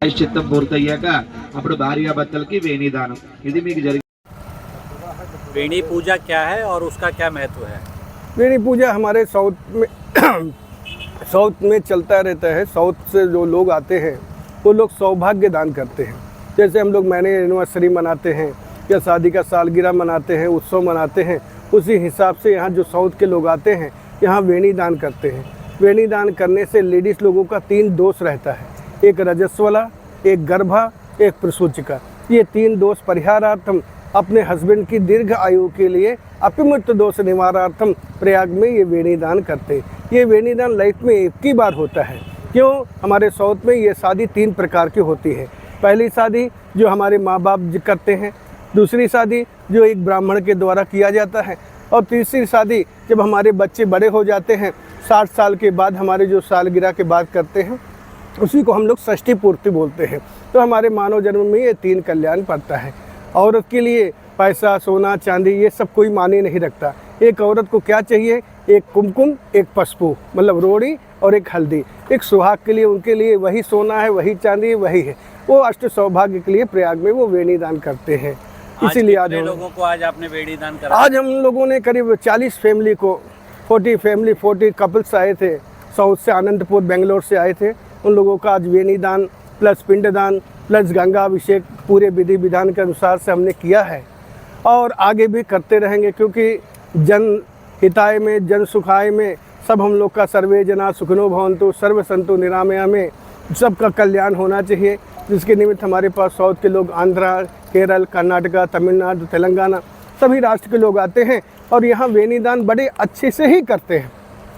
ప్రాయశ్చిత్తం పూర్తయ్యాక అప్పుడు భార్యాభర్తలకి వేణీదానం ఇది మీకు జరిగింది। वेणी पूजा क्या है और उसका क्या महत्व है? वेणी पूजा हमारे साउथ में चलता रहता है। साउथ से जो लोग आते हैं वो लोग सौभाग्य दान करते हैं। जैसे हम लोग मैंने एनिवर्सरी मनाते हैं या शादी का सालगिरह मनाते हैं, उत्सव मनाते हैं, उसी हिसाब से यहाँ जो साउथ के लोग आते हैं यहाँ वेणी दान करते हैं। वेणी दान करने से लेडीज़ लोगों का 3 दोष रहता है, एक रजस्वला, एक गर्भा, एक प्रसूचिका। ये 3 दोष परिहारार्थम अपने हस्बैंड की दीर्घ आयु के लिए अपमृत दोष निवारार्थम प्रयाग में ये वेणी दान करते हैं। ये वेणी दान लाइफ में एक ही बार होता है। क्यों? हमारे साउथ में ये शादी 3 प्रकार की होती है। पहली शादी जो हमारे माँ बाप करते हैं, दूसरी शादी जो एक ब्राह्मण के द्वारा किया जाता है, और तीसरी शादी जब हमारे बच्चे बड़े हो जाते हैं 60 साल के बाद, हमारे जो सालगिरह के बाद करते हैं, उसी को हम लोग षष्ठी पूर्ति बोलते हैं। तो हमारे मानव जन्म में ये 3 कल्याण पड़ता है। औरत के लिए पैसा, सोना, चांदी ये सब कोई माने नहीं रखता। एक औरत को क्या चाहिए? एक कुमकुम, एक पशपू मतलब रोड़ी और एक हल्दी। एक सुहाग के लिए उनके लिए वही सोना है, वही चांदी है, वही है। वो अष्ट सौभाग्य के लिए प्रयाग में वो वेणी दान करते हैं। इसीलिए आज लोगों को आज आपने वेणी दान करा? आज हम लोगों ने करीब 40 फैमिली को 40 कपल्स आए थे। साउथ से आनंदपुर बेंगलोर से आए थे। उन लोगों का आज वेणी दान प्लस पिंडदान प्लस गंगा अभिषेक पूरे विधि विधान के अनुसार से हमने किया है और आगे भी करते रहेंगे, क्योंकि जन हिताय में, जन सुखाय में सब हम लोग का सर्वे जना सुखिनो भवन्तु सर्व संतु निरामया में सबका कल्याण होना चाहिए। जिसके निमित्त हमारे पास साउथ के लोग आंध्रा, केरल, कर्नाटका, तमिलनाडु, तेलंगाना सभी राष्ट्र के लोग आते हैं और यहाँ वेणी दान बड़े अच्छे से ही करते हैं।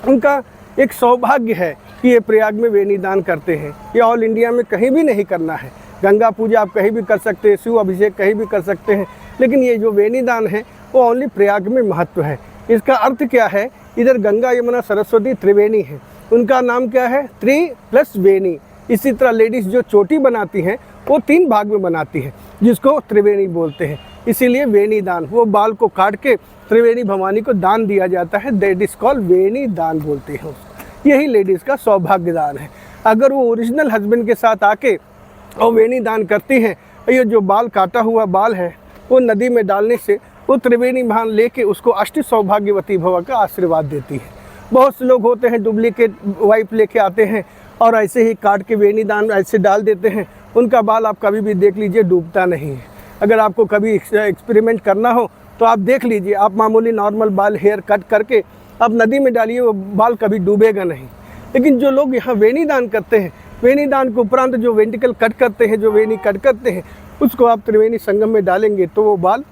उनका एक सौभाग्य है कि ये प्रयाग में वेणी दान करते हैं। ये ऑल इंडिया में कहीं भी नहीं करना है। गंगा पूजा आप कहीं भी कर सकते हैं, शिव अभिषेक कहीं भी कर सकते हैं, लेकिन ये जो वेणी दान है वो ओनली प्रयाग में महत्व है। इसका अर्थ क्या है? इधर गंगा, यमुना, सरस्वती त्रिवेणी है। उनका नाम क्या है? त्रि प्लस वेणी। इसी तरह लेडीज़ जो चोटी बनाती हैं वो 3 भाग में बनाती है, जिसको त्रिवेणी बोलते हैं। इसीलिए वेणी दान, वो बाल को काट के त्रिवेणी भवानी को दान दिया जाता है। दैट इज कॉल्ड वेणी दान बोलते हैं उसको। यही लेडीज़ का सौभाग्य दान है। अगर वो ओरिजिनल हस्बैंड के साथ आके और वेणी दान करती हैं, ये जो बाल काटा हुआ बाल है वो नदी में डालने से वो त्रिवेणी भान लेके उसको अष्ट सौभाग्यवती भव का आशीर्वाद देती है। बहुत से लोग होते हैं डुप्लीकेट वाइफ लेके आते हैं और ऐसे ही काट के वेणी दान ऐसे डाल देते हैं। उनका बाल आप कभी भी देख लीजिए डूबता नहीं है। अगर आपको कभी एक्सपेरिमेंट करना हो तो आप देख लीजिए, आप मामूली नॉर्मल बाल हेयर कट करके आप नदी में डालिए, वो बाल कभी डूबेगा नहीं। लेकिन जो लोग यहाँ वेणी दान करते हैं, वेणी दान के उपरांत जो वेंटिकल कट करते हैं, जो वेणी कट करते हैं, उसको आप त्रिवेणी संगम में डालेंगे तो वो बाल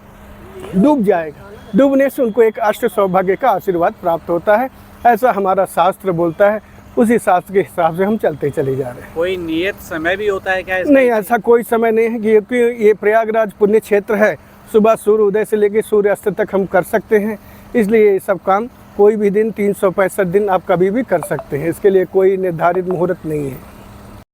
डूब जाएगा। डूबने से उनको एक अष्ट सौभाग्य का आशीर्वाद प्राप्त होता है। ऐसा हमारा शास्त्र बोलता है। उसी शास्त्र के हिसाब से हम चलते चले जा रहे हैं। कोई नियत समय भी होता है क्या? नहीं, ऐसा कोई समय नहीं है, क्योंकि ये प्रयागराज पुण्य क्षेत्र है। सुबह सूर्य उदय से लेकर सूर्य अस्त तक हम कर सकते हैं। इसलिए ये सब काम कोई भी दिन 365 दिन आप कभी भी कर सकते हैं। इसके लिए कोई निर्धारित मुहूर्त नहीं है।